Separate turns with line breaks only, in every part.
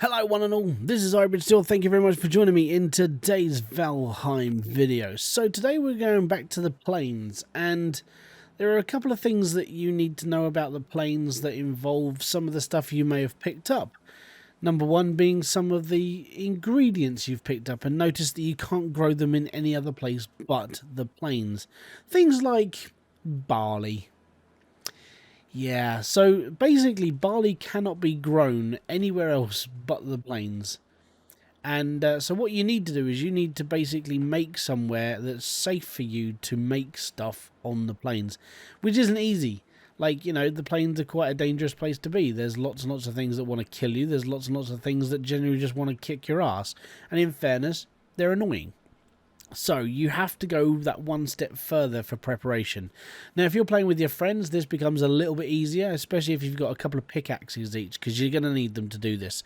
Hello one and all, this is Hybridsteel. Thank you very much for joining me in today's Valheim video. So today we're going back to the plains, and there are a couple of things that you need to know about the plains that involve some of the stuff you may have picked up. Number one being some of the ingredients you've picked up and notice that you can't grow them in any other place but the plains. Things like barley. Yeah, so basically barley cannot be grown anywhere else but the plains. And so what you need to do is you need to basically make somewhere that's safe for you to make stuff on the plains, which isn't easy. Like, you know, the plains are quite a dangerous place to be. There's lots and lots of things that want to kill you. There's lots and lots of things that generally just want to kick your ass. And in fairness, they're annoying. So you have to go that one step further for preparation. Now, if you're playing with your friends, this becomes a little bit easier, especially if you've got a couple of pickaxes each, because you're going to need them to do this.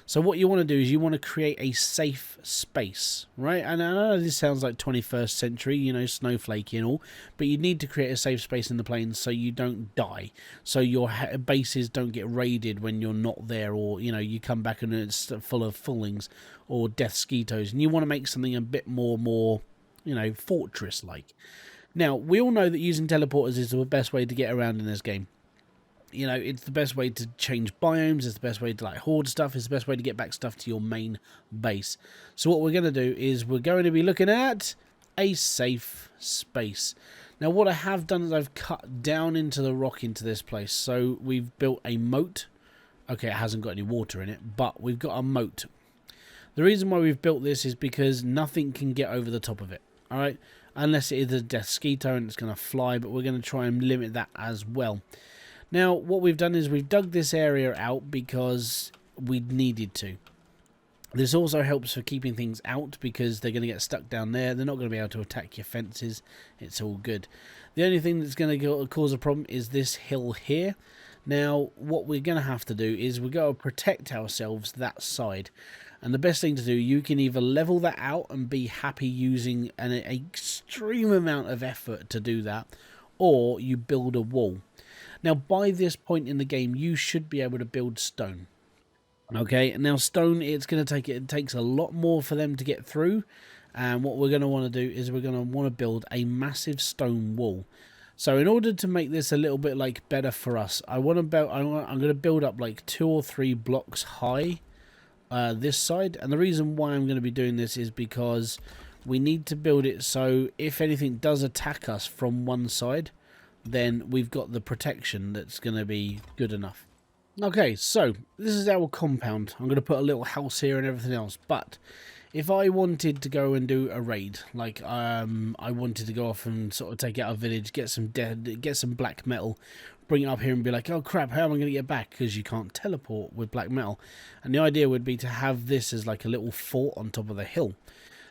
So what you want to do is you want to create a safe space, right? And I know this sounds like 21st century, you know, snowflakey and all, but you need to create a safe space in the plains so you don't die, so your bases don't get raided when you're not there, or, you know, you come back and it's full of fullings or death skeetos, and you want to make something a bit more, you know, fortress-like. Now, we all know that using teleporters is the best way to get around in this game. You know, it's the best way to change biomes, it's the best way to like hoard stuff, it's the best way to get back stuff to your main base. So what we're going to do is we're going to be looking at a safe space. Now what I have done is I've cut down into the rock into this place. So we've built a moat. Okay, it hasn't got any water in it, but we've got a moat. The reason why we've built this is because nothing can get over the top of it. Alright, unless it is a death skeeto and it's going to fly, but we're going to try and limit that as well. Now, what we've done is we've dug this area out because we needed to. This also helps for keeping things out because they're going to get stuck down there. They're not going to be able to attack your fences. It's all good. The only thing that's going to cause a problem is this hill here. Now, what we're going to have to do is we've got to protect ourselves that side. And the best thing to do, you can either level that out and be happy using an extreme amount of effort to do that, or you build a wall. Now, by this point in the game, you should be able to build stone. Okay, now stone, it takes a lot more for them to get through. And what we're going to want to do is we're going to want to build a massive stone wall. So in order to make this a little bit like better for us, I'm going to build up like 2 or 3 blocks high this side. And the reason why I'm going to be doing this is because we need to build it so if anything does attack us from one side, then we've got the protection that's going to be good enough. Okay, so this is our compound. I'm going to put a little house here and everything else, but if I wanted to go and do a raid, like I wanted to go off and sort of take out a village, get some black metal, bring it up here and be like, oh crap, how am I going to get back? Because you can't teleport with black metal. And the idea would be to have this as like a little fort on top of the hill.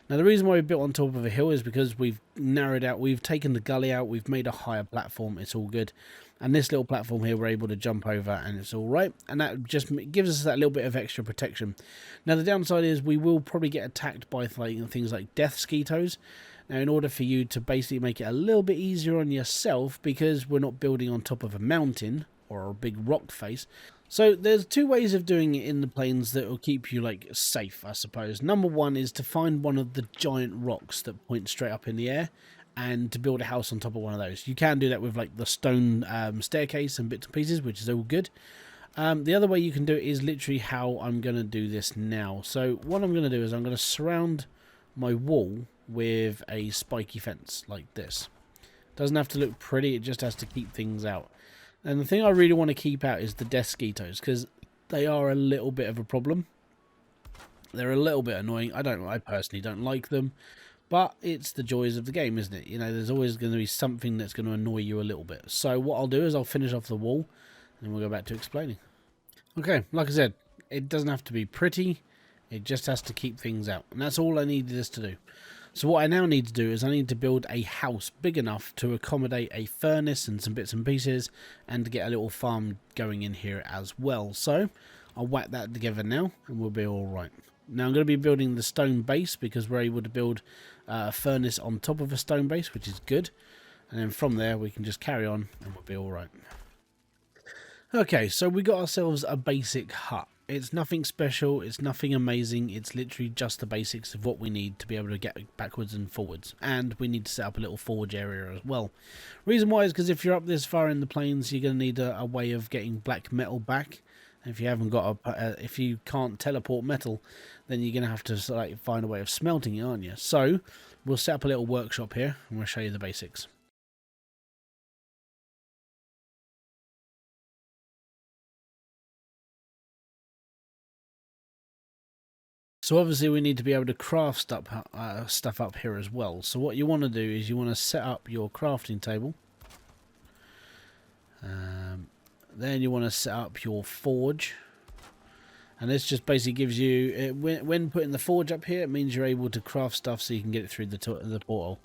Now, the reason why we built on top of a hill is because we've narrowed out, we've taken the gully out, we've made a higher platform, it's all good. And this little platform here, we're able to jump over and it's all right. And that just gives us that little bit of extra protection. Now, the downside is we will probably get attacked by things like death skeetos. Now, in order for you to basically make it a little bit easier on yourself, because we're not building on top of a mountain or a big rock face, so there's 2 ways of doing it in the plains that will keep you like safe, I suppose. Number one is to find one of the giant rocks that point straight up in the air and to build a house on top of one of those. You can do that with like the stone staircase and bits and pieces, which is all good. The other way you can do it is literally how I'm going to do this now. So what I'm going to do is I'm going to surround my wall with a spiky fence like this. Doesn't have to look pretty, it just has to keep things out. And the thing I really want to keep out is the death skeetos, because they are a little bit of a problem. They're a little bit annoying. I personally don't like them, but it's the joys of the game, isn't it? You know, there's always going to be something that's going to annoy you a little bit. So what I'll do is I'll finish off the wall, and then we'll go back to explaining. Okay, like I said, it doesn't have to be pretty. It just has to keep things out, and that's all I needed this to do. So what I now need to do is I need to build a house big enough to accommodate a furnace and some bits and pieces, and to get a little farm going in here as well. So I'll whack that together now and we'll be all right. Now I'm going to be building the stone base because we're able to build a furnace on top of a stone base, which is good. And then from there we can just carry on and we'll be all right. Okay, so we got ourselves a basic hut. It's nothing special, it's nothing amazing, it's literally just the basics of what we need to be able to get backwards and forwards. And we need to set up a little forge area as well. Reason why is because if you're up this far in the plains, you're going to need a way of getting black metal back. If you haven't got if you can't teleport metal, then you're going to have to like find a way of smelting it, aren't you? So we'll set up a little workshop here and we'll show you the basics. So obviously we need to be able to craft stuff up here as well. So what you want to do is you want to set up your crafting table. Then you want to set up your forge. And this just basically gives you, when putting the forge up here, it means you're able to craft stuff so you can get it through the portal.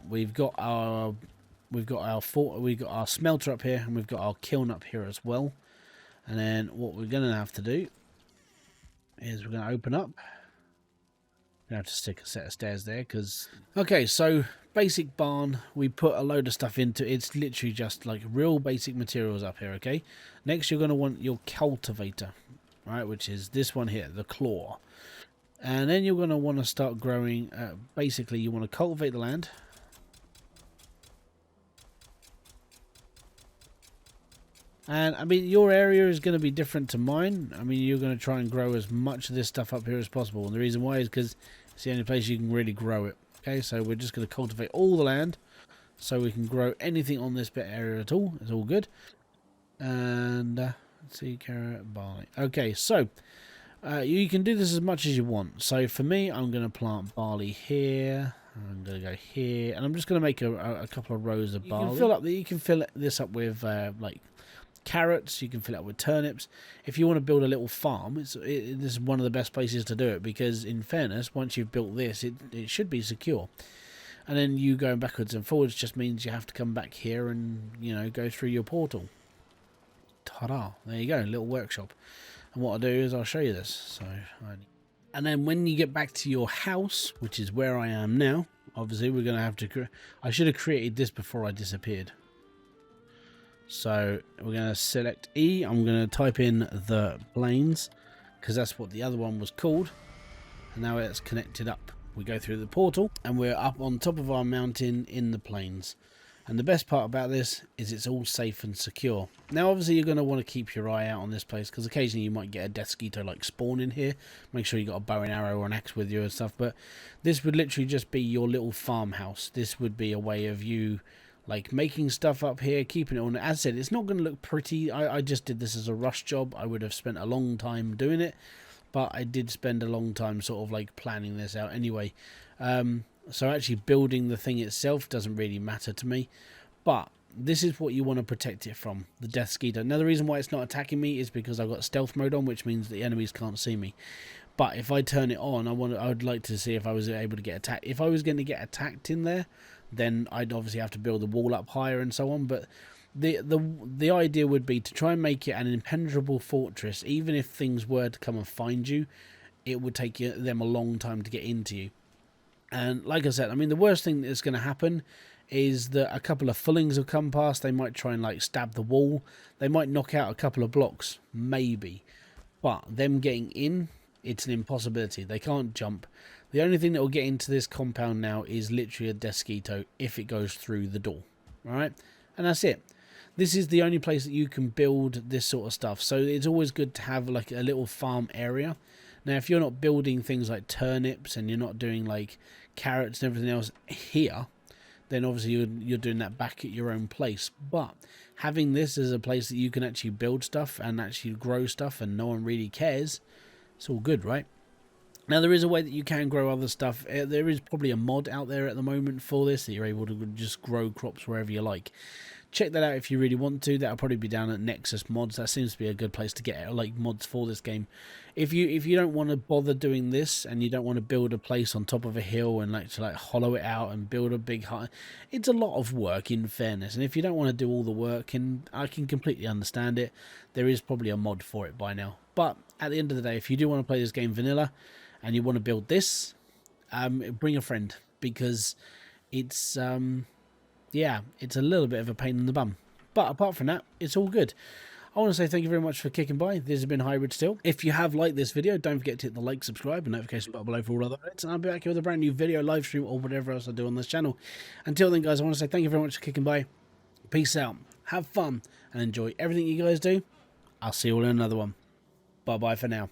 We've got our smelter up here, and we've got our kiln up here as well. And then what we're going to have to do is we're going to open up. We're going to have to stick a set of stairs there because... Okay, so basic barn. We put a load of stuff into. It's literally just like real basic materials up here, okay? Next, you're going to want your cultivator, right? Which is this one here, the claw. And then you're going to want to start growing. Basically, you want to cultivate the land. And I mean, your area is going to be different to mine. I mean, you're going to try and grow as much of this stuff up here as possible. And the reason why is because it's the only place you can really grow it. Okay, so we're just going to cultivate all the land so we can grow anything on this bit area at all. It's all good. And let's see, carrot, barley. Okay, so you can do this as much as you want. So for me, I'm going to plant barley here. I'm going to go here, and I'm just going to make a couple of rows of barley. You can fill this up with like carrots. You can fill it up with turnips. If you want to build a little farm, this is one of the best places to do it, because in fairness, once you've built this, it should be secure. And then you going backwards and forwards just means you have to come back here and, you know, go through your portal. Ta-da! There you go, little workshop. And what I'll do is I'll show you this. And then when you get back to your house, which is where I am now, obviously we're going to have to... I should have created this before I disappeared. So we're going to select E. I'm going to type in the plains, because that's what the other one was called. And now it's connected up. We go through the portal and we're up on top of our mountain in the plains. And the best part about this is it's all safe and secure. Now obviously you're going to want to keep your eye out on this place, because occasionally you might get a death skeeto like spawn in here. Make sure you got a bow and arrow or an axe with you and stuff. But this would literally just be your little farmhouse. This would be a way of you like making stuff up here, keeping it on. As I said, it's not going to look pretty. I just did this as a rush job. I would have spent a long time doing it, but I did spend a long time sort of like planning this out anyway. So actually building the thing itself doesn't really matter to me, but this is what you want to protect it from, the death skeeto. Now the reason why it's not attacking me is because I've got stealth mode on, which means the enemies can't see me. But if I turn it on, I would like to see if I was able to get attacked. If I was going to get attacked in there, then I'd obviously have to build the wall up higher and so on. But the idea would be to try and make it an impenetrable fortress. Even if things were to come and find you, it would take them a long time to get into you. And like I said, I mean, the worst thing that's going to happen is that a couple of fullings will come past. They might try and like stab the wall. They might knock out a couple of blocks, maybe. But them getting in, it's an impossibility. They can't jump. The only thing that will get into this compound now is literally a death skeeto if it goes through the door. Alright? And that's it. This is the only place that you can build this sort of stuff. So it's always good to have like a little farm area. Now, if you're not building things like turnips and you're not doing like carrots and everything else here, then obviously you're doing that back at your own place. But having this as a place that you can actually build stuff and actually grow stuff and no one really cares, it's all good, right? Now, there is a way that you can grow other stuff. There is probably a mod out there at the moment for this, that you're able to just grow crops wherever you like. Check that out if you really want to. That'll probably be down at Nexus Mods. That seems to be a good place to get like mods for this game. If you don't want to bother doing this and you don't want to build a place on top of a hill and like to like hollow it out and build a big hut, it's a lot of work in fairness. And if you don't want to do all the work, and I can completely understand it, there is probably a mod for it by now. But at the end of the day, if you do want to play this game vanilla and you want to build this, bring a friend, because it's yeah, it's a little bit of a pain in the bum. But apart from that, it's all good. I want to say thank you very much for kicking by. This has been Hybridsteel. If you have liked this video, don't forget to hit the like, subscribe, and notification button below for all other updates. And I'll be back here with a brand new video, live stream, or whatever else I do on this channel. Until then, guys, I want to say thank you very much for kicking by. Peace out. Have fun and enjoy everything you guys do. I'll see you all in another one. Bye-bye for now.